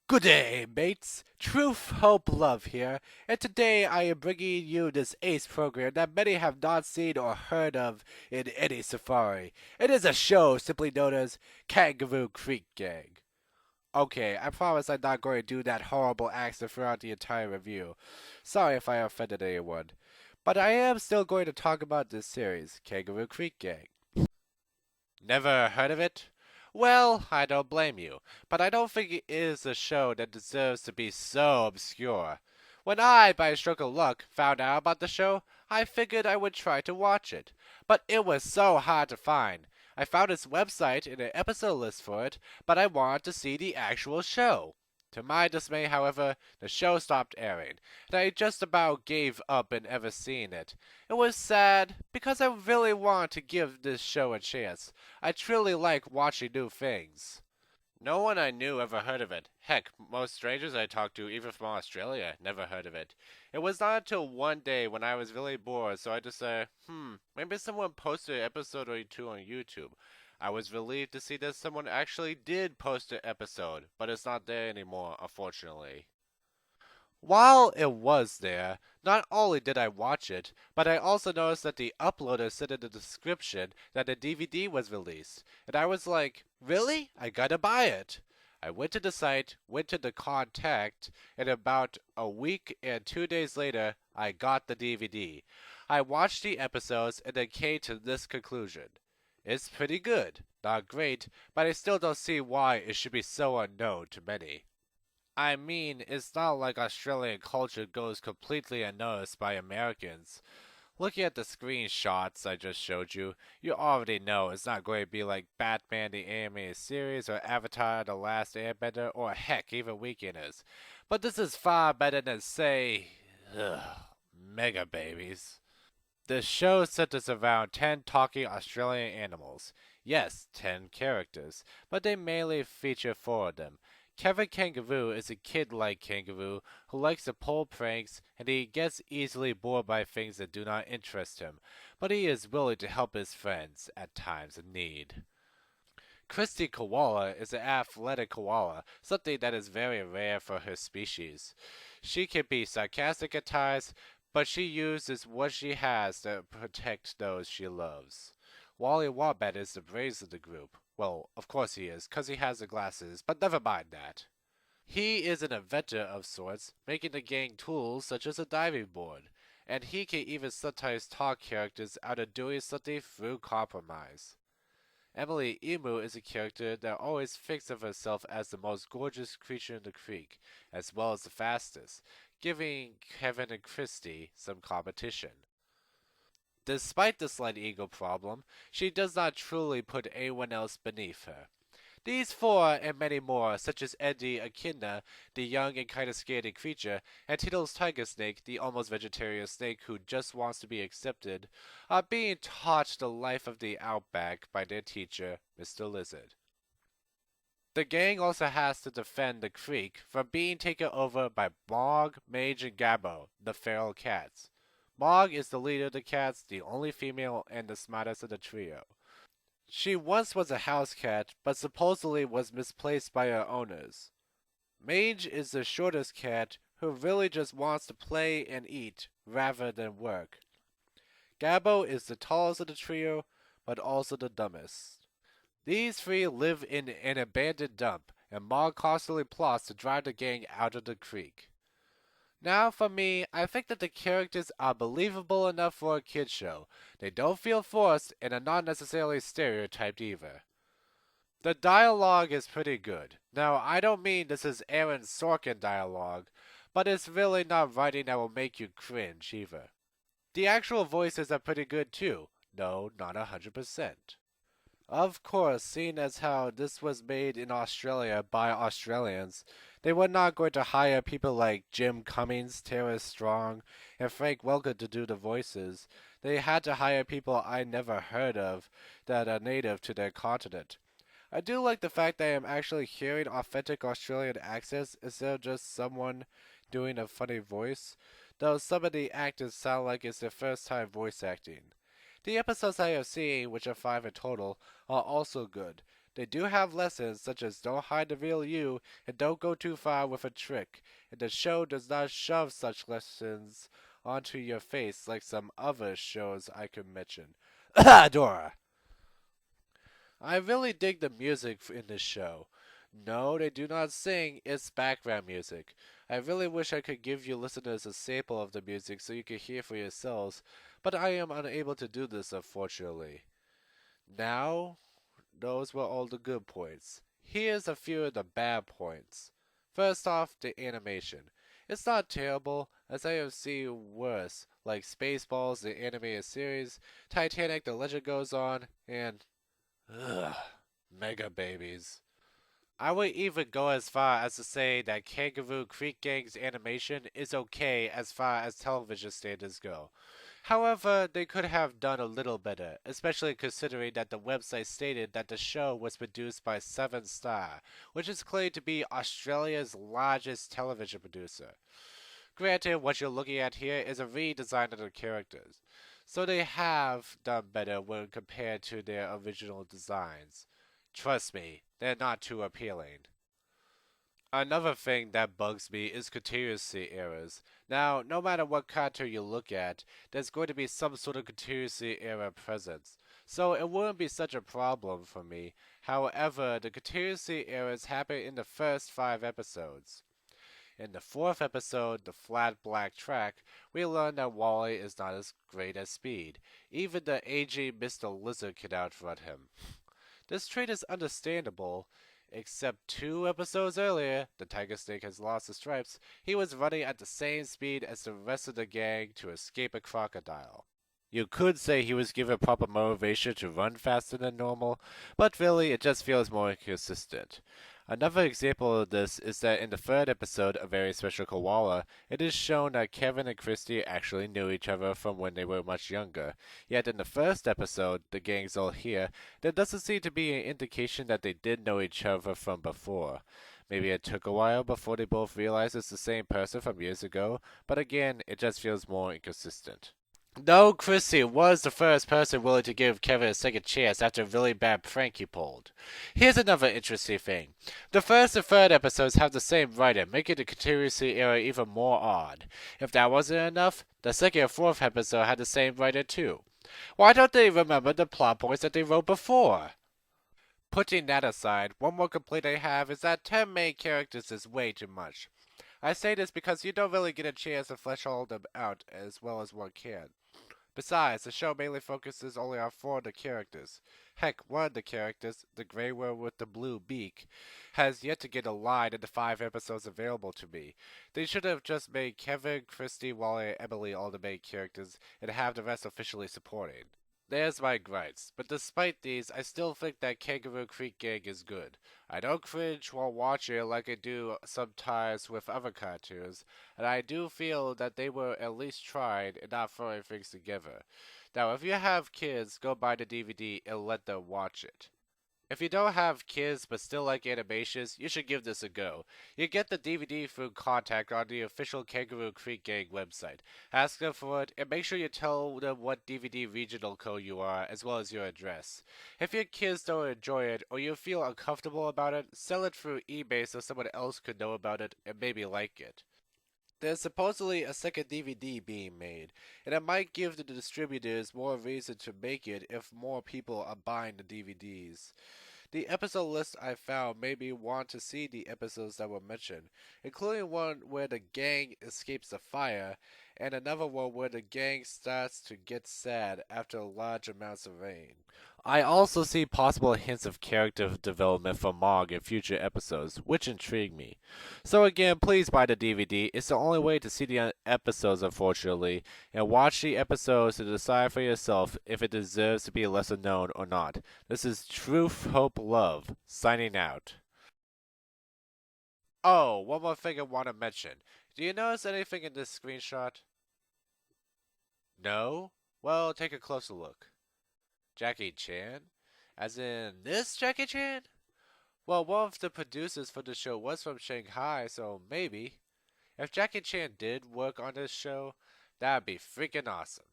Good day, mates. Truth, Hope, Love here, and today I am bringing you this ace program that many have not seen or heard of in any safari. It is a show simply known as Kangaroo Creek Gang. Okay, I promise I'm not going to do that horrible accent throughout the entire review. Sorry if I offended anyone. But I am still going to talk about this series, Kangaroo Creek Gang. Never heard of it? Well, I don't blame you, but I don't think it is a show that deserves to be so obscure. When I, by a stroke of luck, found out about the show, I figured I would try to watch it. But it was so hard to find. I found its website and an episode list for it, but I wanted to see the actual show. To my dismay, however, the show stopped airing, and I just about gave up in ever seeing it. It was sad, because I really wanted to give this show a chance. I truly like watching new things. No one I knew ever heard of it. Heck, most strangers I talked to, even from Australia, never heard of it. It was not until one day when I was really bored, so I decided, maybe someone posted an episode or two on YouTube. I was relieved to see that someone actually did post an episode, but it's not there anymore, unfortunately. While it was there, not only did I watch it, but I also noticed that the uploader said in the description that the DVD was released. And I was like, really? I gotta buy it. I went to the site, went to the contact, and about a week and 2 days later, I got the DVD. I watched the episodes and then came to this conclusion. It's pretty good. Not great, but I still don't see why it should be so unknown to many. I mean, it's not like Australian culture goes completely unnoticed by Americans. Looking at the screenshots I just showed you, you already know it's not going to be like Batman the Animated Series or Avatar the Last Airbender or heck, even Weekenders. But this is far better than, say, Mega Babies. The show centers around 10 talking Australian animals. Yes, 10 characters, but they mainly feature 4 of them. Kevin Kangaroo is a kid-like kangaroo who likes to pull pranks, and he gets easily bored by things that do not interest him, but he is willing to help his friends at times of need. Christy Koala is an athletic koala, something that is very rare for her species. She can be sarcastic at times, but she uses what she has to protect those she loves. Wally Wombat is the brains of the group. Well, of course he is, 'cause he has the glasses, but never mind that. He is an inventor of sorts, making the gang tools such as a diving board, and he can even sometimes talk characters out of doing something through compromise. Emily Emu is a character that always thinks of herself as the most gorgeous creature in the creek, as well as the fastest, giving Kevin and Christy some competition. Despite the slight ego problem, she does not truly put anyone else beneath her. These 4 and many more, such as Eddie Echidna, the young and kind of scaredy creature, and Tittle's tiger snake, the almost vegetarian snake who just wants to be accepted, are being taught the life of the outback by their teacher, Mr. Lizard. The gang also has to defend the creek from being taken over by Mog, Mage, and Gabbo, the feral cats. Mog is the leader of the cats, the only female and the smartest of the trio. She once was a house cat, but supposedly was misplaced by her owners. Mage is the shortest cat, who really just wants to play and eat, rather than work. Gabbo is the tallest of the trio, but also the dumbest. These 3 live in an abandoned dump, and Mog constantly plots to drive the gang out of the creek. Now, for me, I think that the characters are believable enough for a kid show. They don't feel forced and are not necessarily stereotyped either. The dialogue is pretty good. Now, I don't mean this is Aaron Sorkin dialogue, but it's really not writing that will make you cringe either. The actual voices are pretty good too. No, not 100%. Of course, seeing as how this was made in Australia by Australians, they were not going to hire people like Jim Cummings, Tara Strong, and Frank Welker to do the voices. They had to hire people I never heard of that are native to their continent. I do like the fact that I am actually hearing authentic Australian accents instead of just someone doing a funny voice, though some of the actors sound like it's their first time voice acting. The episodes I have seen, which are 5 in total, are also good. They do have lessons such as don't hide the real you and don't go too far with a trick, and the show does not shove such lessons onto your face like some other shows I could mention. Dora! I really dig the music in this show. No, they do not sing, it's background music. I really wish I could give you listeners a sample of the music so you could hear for yourselves, but I am unable to do this unfortunately. Now, those were all the good points. Here's a few of the bad points. First off, the animation. It's not terrible, as I have seen worse, like Spaceballs, the animated series, Titanic, The Legend Goes On, and ugh, Mega Babies. I would even go as far as to say that Kangaroo Creek Gang's animation is okay as far as television standards go. However, they could have done a little better, especially considering that the website stated that the show was produced by Seven Star, which is claimed to be Australia's largest television producer. Granted, what you're looking at here is a redesign of the characters, so they have done better when compared to their original designs. Trust me, they're not too appealing. Another thing that bugs me is continuously errors. Now, no matter what cartoon you look at, there's going to be some sort of continuously error present. So it wouldn't be such a problem for me. However, the continuously errors happen in the first 5 episodes. In the fourth episode, The Flat Black Track, we learn that Wally is not as great as Speed. Even the aging Mr. Lizard can outrun him. This trait is understandable, except 2 episodes earlier, the Tiger Snake has lost his stripes, he was running at the same speed as the rest of the gang to escape a crocodile. You could say he was given proper motivation to run faster than normal, but really it just feels more inconsistent. Another example of this is that in the third episode, A Very Special Koala, it is shown that Kevin and Christy actually knew each other from when they were much younger. Yet in the first episode, The Gang's All Here, there doesn't seem to be an indication that they did know each other from before. Maybe it took a while before they both realized it's the same person from years ago, but again, it just feels more inconsistent. No, Chrissy was the first person willing to give Kevin a second chance after a really bad prank he pulled. Here's another interesting thing. The first and third episodes have the same writer, making the continuously error even more odd. If that wasn't enough, the second and fourth episode had the same writer too. Why don't they remember the plot points that they wrote before? Putting that aside, one more complaint I have is that 10 main characters is way too much. I say this because you don't really get a chance to flesh all of them out as well as one can. Besides, the show mainly focuses only on 4 of the characters. Heck, one of the characters, the gray one with the blue beak, has yet to get a line in the 5 episodes available to me. They should have just made Kevin, Christy, Wally, and Emily all the main characters and have the rest officially supporting. There's my gripes, but despite these, I still think that Kangaroo Creek Gang is good. I don't cringe while watching it like I do sometimes with other cartoons, and I do feel that they were at least trying and not throwing things together. Now, if you have kids, go buy the DVD and let them watch it. If you don't have kids but still like animations, you should give this a go. You get the DVD through contact on the official Kangaroo Creek Gang website. Ask them for it, and make sure you tell them what DVD regional code you are, as well as your address. If your kids don't enjoy it, or you feel uncomfortable about it, sell it through eBay so someone else could know about it and maybe like it. There's supposedly a second DVD being made, and it might give the distributors more reason to make it if more people are buying the DVDs. The episode list I found made me want to see the episodes that were mentioned, including one where the gang escapes the fire, and another one where the gang starts to get sad after large amounts of rain. I also see possible hints of character development for Mog in future episodes, which intrigue me. So again, please buy the DVD. It's the only way to see the episodes, unfortunately, and watch the episodes to decide for yourself if it deserves to be lesser known or not. This is Truth, Hope, Love, signing out. Oh, one more thing I want to mention. Do you notice anything in this screenshot? No? Well, take a closer look. Jackie Chan? As in this Jackie Chan? Well, one of the producers for the show was from Shanghai, so maybe. If Jackie Chan did work on this show, that'd be freaking awesome.